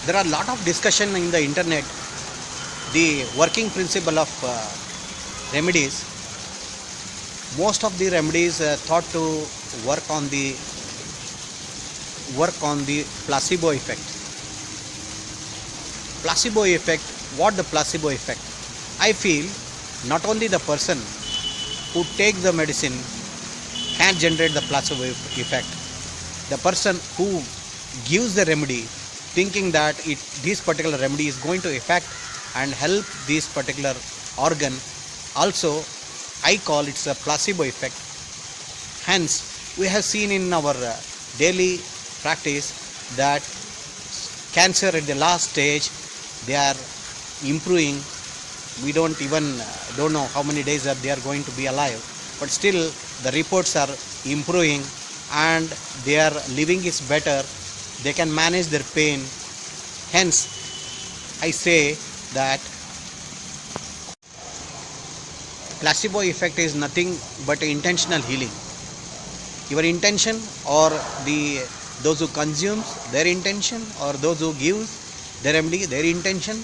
There are a lot of discussion in the internet, the working principle of remedies. Most of the remedies thought to work on the placebo effect. Placebo effect. What the placebo effect? I feel not only the person who takes the medicine can generate the placebo effect. The person who gives the remedy thinking that this particular remedy is going to affect and help this particular organ, also I call it a placebo effect. Hence we have seen in our daily practice that cancer at the last stage, they are improving. We don't know how many days that they are going to be alive, but still the reports are improving and their living is better. They can manage their pain. Hence I say that placebo effect is nothing but intentional healing. Your intention, or those who consumes, their intention, or those who gives the remedy, their intention.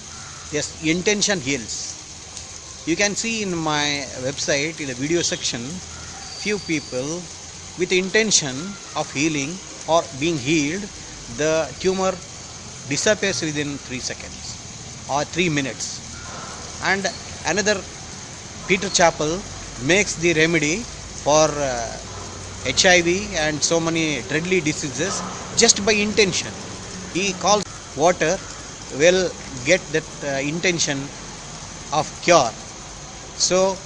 Yes, intention heals. You can see in my website in the video section few people with intention of healing or being healed, the tumor disappears within 3 seconds or 3 minutes. And another Peter Chappell makes the remedy for HIV and so many deadly diseases just by intention. He calls water will get that intention of cure. So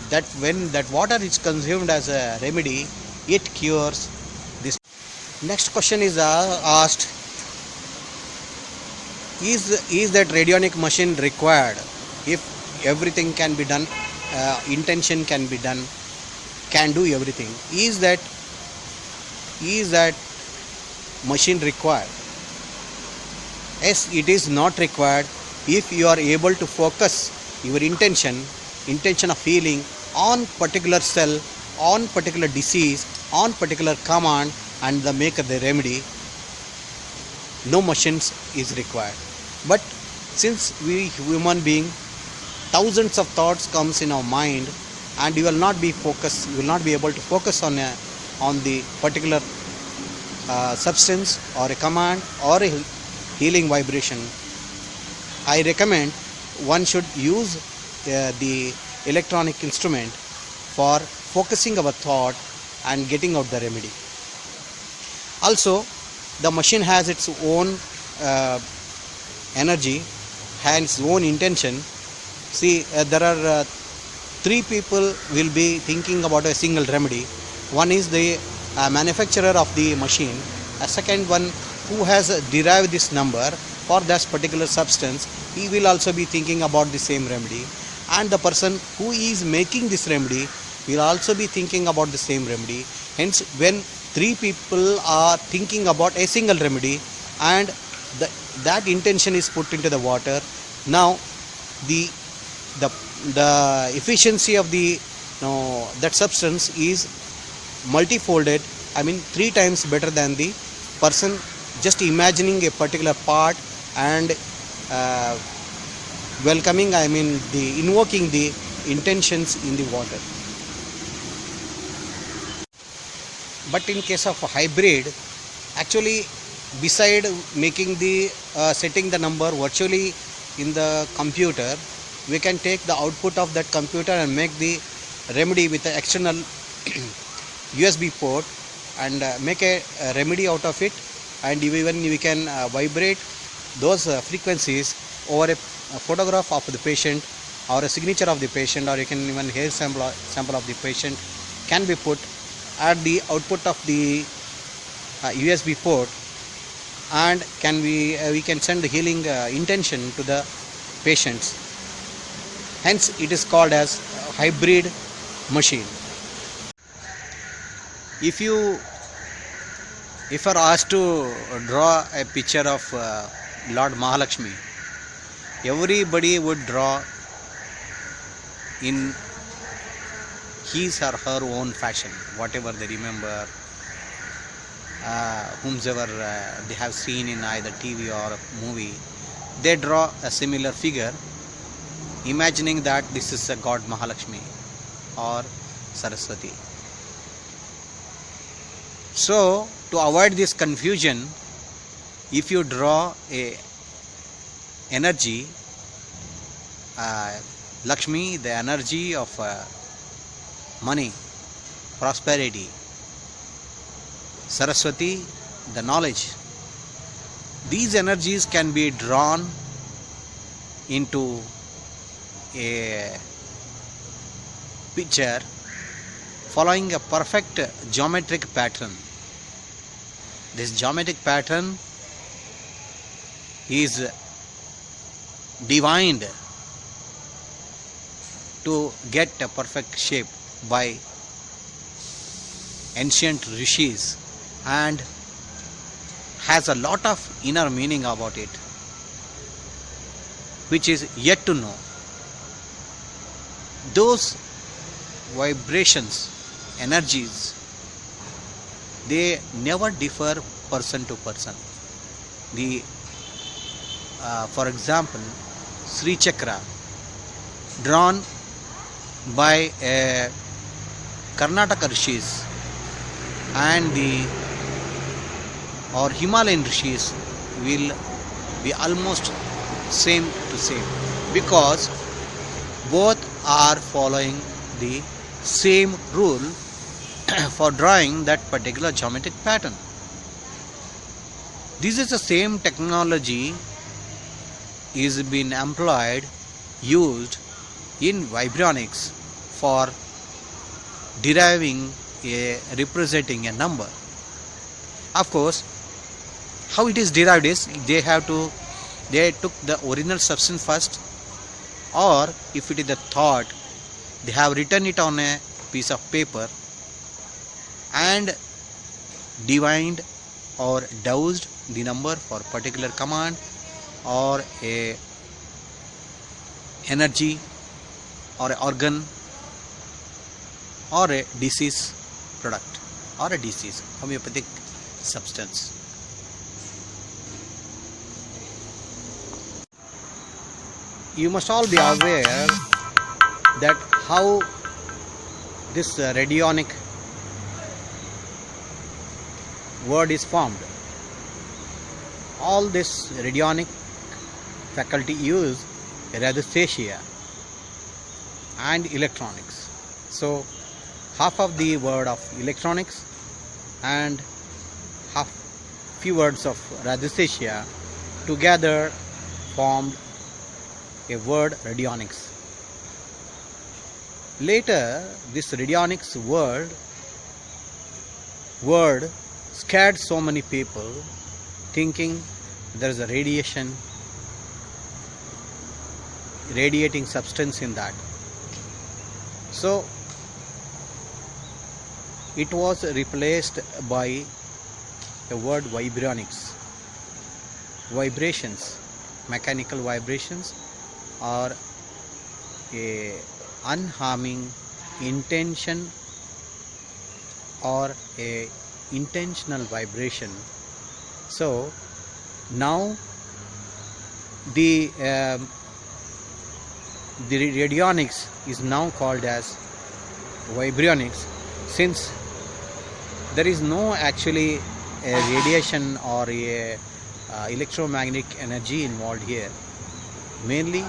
that when that water is consumed as a remedy, it cures this. Next question is asked: Is that radionic machine required? If everything can be done, intention can be done, can do everything. Is that machine required? Yes, it is not required if you are able to focus your intention of healing on particular cell, on particular disease, on particular command, and make the remedy. No machines is required. But since we human being, thousands of thoughts comes in our mind, and you will not be able to focus on the particular substance or a command or a healing vibration. I recommend one should use the electronic instrument for focusing our thought and getting out the remedy. Also, the machine has its own energy, has its own intention. See, there are 3 people will be thinking about a single remedy. One is the manufacturer of the machine. A second one who has derived this number for that particular substance, he will also be thinking about the same remedy. And the person who is making this remedy will also be thinking about the same remedy. Hence, when 3 people are thinking about a single remedy and that intention is put into the water, now the efficiency of that substance is multifolded. 3 times better than the person just imagining a particular part and invoking the intentions in the water. But in case of hybrid, actually, beside making the setting the number virtually in the computer, we can take the output of that computer and make the remedy with the external USB port and make a remedy out of it. And even we can vibrate those frequencies over a photograph of the patient or a signature of the patient, or you can even hair sample of the patient can be put at the output of the USB port, and we can send the healing intention to the patients. Hence it is called as hybrid machine. If you are asked to draw a picture of Lord Mahalakshmi, everybody would draw in his or her own fashion, whatever they remember, whomsoever they have seen in either TV or movie, they draw a similar figure, imagining that this is a god Mahalakshmi or Saraswati. So, to avoid this confusion, if you draw a energy, Lakshmi, the energy of money, prosperity, Saraswati, the knowledge, these energies can be drawn into a picture following a perfect geometric pattern. This geometric pattern is divined to get a perfect shape by ancient rishis and has a lot of inner meaning about it, which is yet to know. Those vibrations, energies, they never differ person to person. For example, Sri Chakra, drawn by Karnataka rishis and or Himalayan rishis will be almost same to same, because both are following the same rule for drawing that particular geometric pattern. This is the same technology is being employed, used in Vibrionics for representing a number. Of course, how it is derived is they took the original substance first, or if it is a thought, they have written it on a piece of paper and divined or dosed the number for a particular command or a energy or an organ or a disease product or a disease homeopathic substance. You must all be aware that how this radionic word is formed. All this radionic faculty use radiesthesia and electronics. So half of the word of electronics and few words of radiesthesia together formed a word radionics. Later, this radionics word scared so many people, thinking there is a radiating substance in that. So it was replaced by the word vibrionics. Vibrations, mechanical vibrations, or a unharming intention or a intentional vibration. So now the radionics is now called as vibrionics, since there is no actually a radiation or a electromagnetic energy involved here. Mainly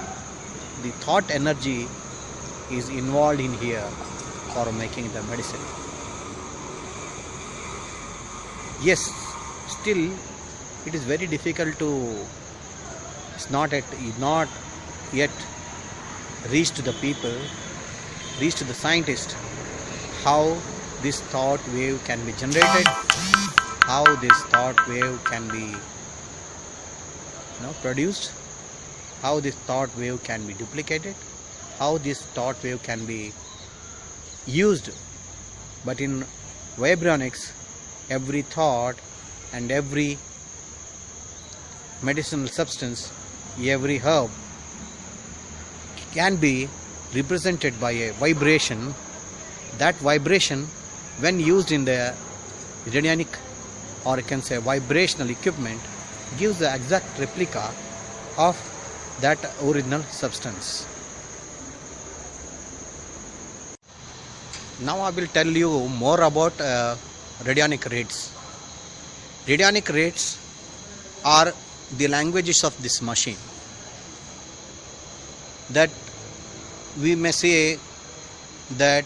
the thought energy is involved in here for making the medicine. Yes, still it is very difficult to, it's not yet reached to the people, reached to the scientist, how this thought wave can be generated, how this thought wave can be produced, how this thought wave can be duplicated, how this thought wave can be used. But in vibrionics, every thought and every medicinal substance, every herb can be represented by a vibration. That vibration, when used in the radionic or you can say vibrational equipment gives the exact replica of that original substance. Now I will tell you more about radionic rates. Radionic rates are the languages of this machine. That we may say that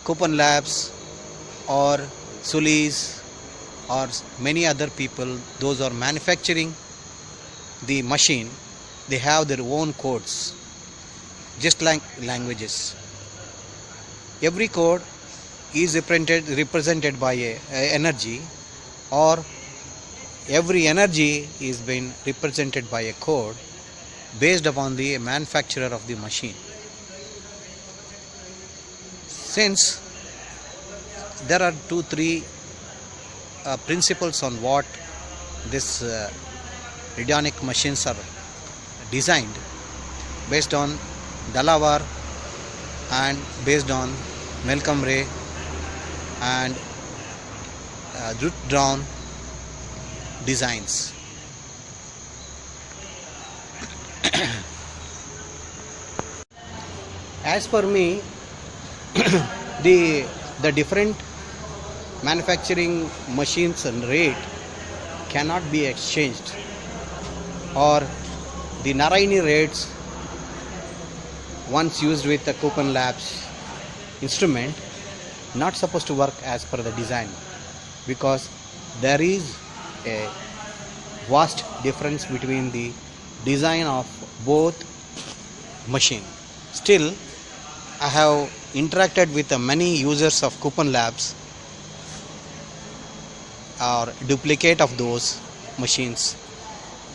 Coupon Labs or Sulis or many other people, those are manufacturing the machine, they have their own codes, just like languages. Every code is represented by a energy, or every energy is being represented by a code based upon the manufacturer of the machine. Since there are 2-3 principles on what this radionic machines are designed, based on Delaware and based on Malcolm Ray and Druth designs. As for me, the different manufacturing machines and rate cannot be exchanged, or the Narayani rates once used with the Coupon Labs instrument not supposed to work as per the design, because there is a vast difference between the design of both machine. Still, I have interacted with many users of Coupon Labs or duplicate of those machines.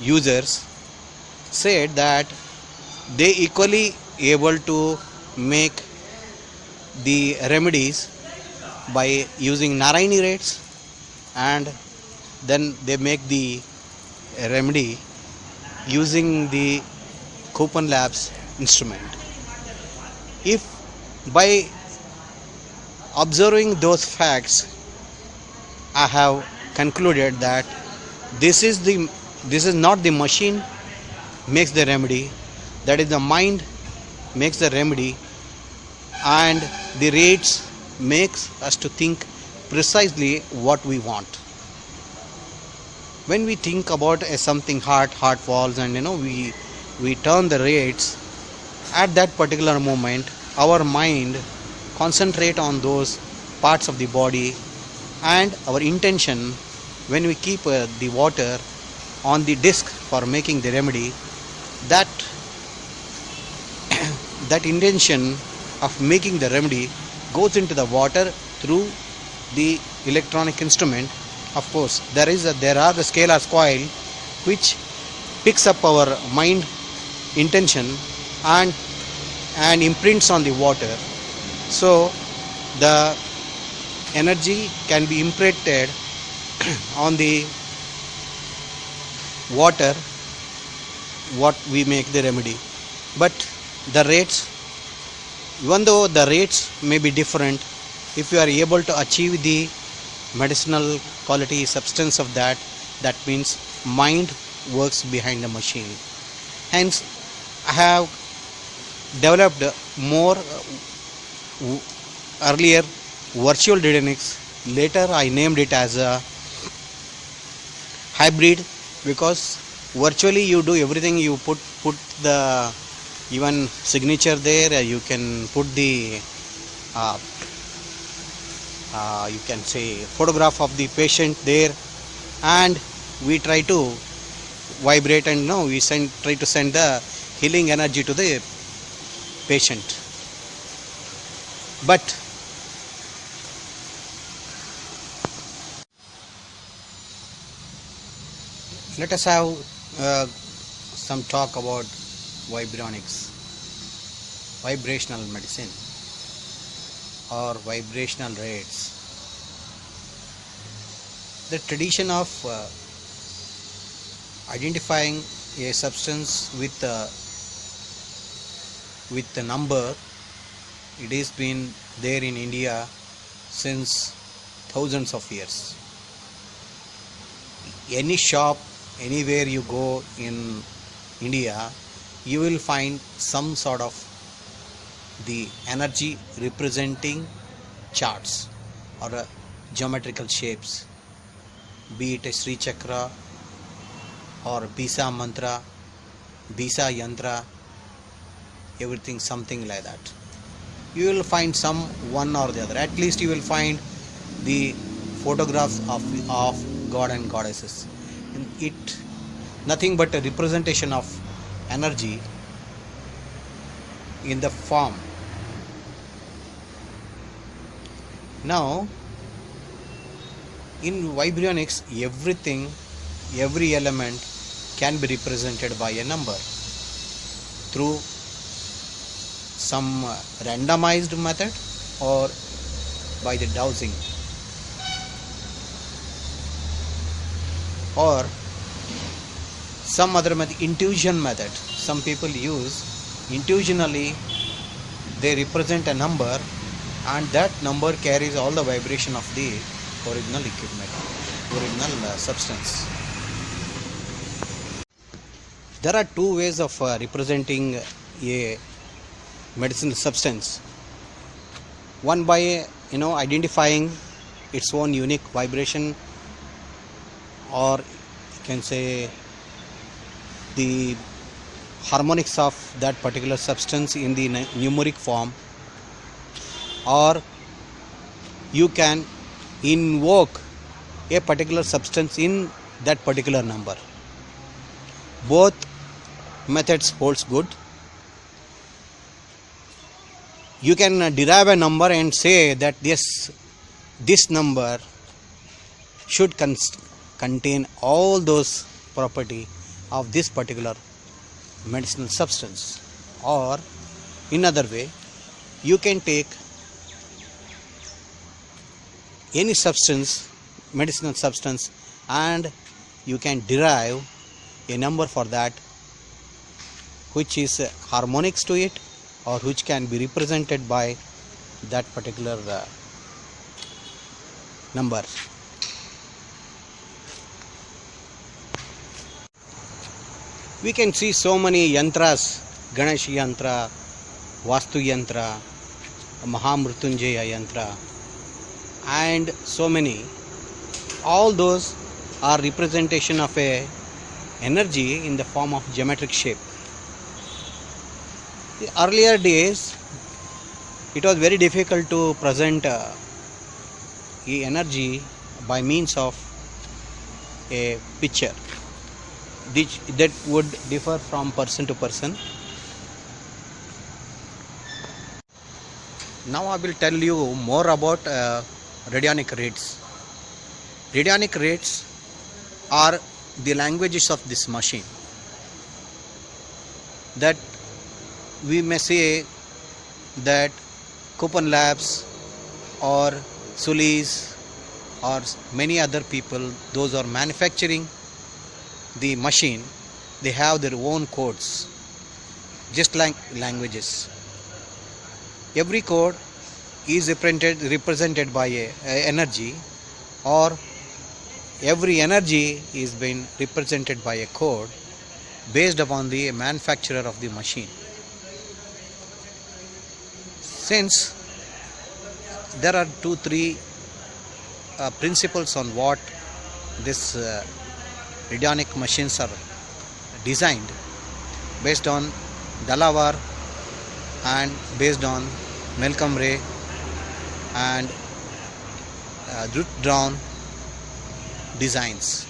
Users said that they equally able to make the remedies by using Narayani rates, and then they make the remedy using the Coupon Labs instrument. If by observing those facts, I have concluded that this is not the machine makes the remedy, that is the mind makes the remedy, and the rates makes us to think precisely what we want. When we think about something heart walls, and we turn the rates, at that particular moment our mind concentrate on those parts of the body, and our intention, when we keep the water on the disc for making the remedy, that intention of making the remedy goes into the water through the electronic instrument. Of course, there are the scalar coil which picks up our mind intention and imprints on the water. So the energy can be imprinted on the water what we make the remedy. But the rates, even though the rates may be different, if you are able to achieve the medicinal quality substance of that means mind works behind the machine. Hence I have developed more earlier virtual Radionics. Later I named it as a hybrid, because virtually you do everything. You put the even signature there, you can put the you can say photograph of the patient there, and we try to vibrate, and we try to send the healing energy to the patient. But let us have some talk about Vibrionics, vibrational medicine or vibrational rates. The tradition of identifying a substance with the number, it has been there in India since thousands of years. any shop, anywhere you go in India, you will find some sort of the energy representing charts or geometrical shapes, be it a Sri Chakra or Bisa Mantra, Bisa Yantra, everything something like that. You will find some one or the other. At least you will find the photographs of God and goddesses. And it nothing but a representation of energy in the form. Now, in Vibrionics, everything, every element can be represented by a number through some randomized method or by the dowsing, or some other method, intuition method. Some people use intuitionally, they represent a number, and that number carries all the vibration of the original equipment, original substance. There are two ways of representing a medicinal substance. One by identifying its own unique vibration, or you can say the harmonics of that particular substance in the numeric form, or you can invoke a particular substance in that particular number. Both methods holds good. You can derive a number and say that this number should contain all those property of this particular medicinal substance. Or in other way, you can take any substance, medicinal substance, and you can derive a number for that which is harmonics to it, or which can be represented by that particular number. We can see so many yantras, Ganesh yantra, Vastu yantra, Mahamrutyunjaya yantra, and so many. All those are representation of a energy in the form of geometric shape. The earlier days, it was very difficult to present the energy by means of a picture. That would differ from person to person. Now I will tell you more about radionic rates. Radionic rates are the languages of this machine. That we may say that Coupon Labs or Sulis or many other people, those are manufacturing the machine, they have their own codes, just like languages. Every code is represented by a energy, or every energy is being represented by a code based upon the manufacturer of the machine. Since there are 2-3 principles on what this radionic machines are designed, based on Delaware and based on Malcolm Ray and Druth-Brown designs.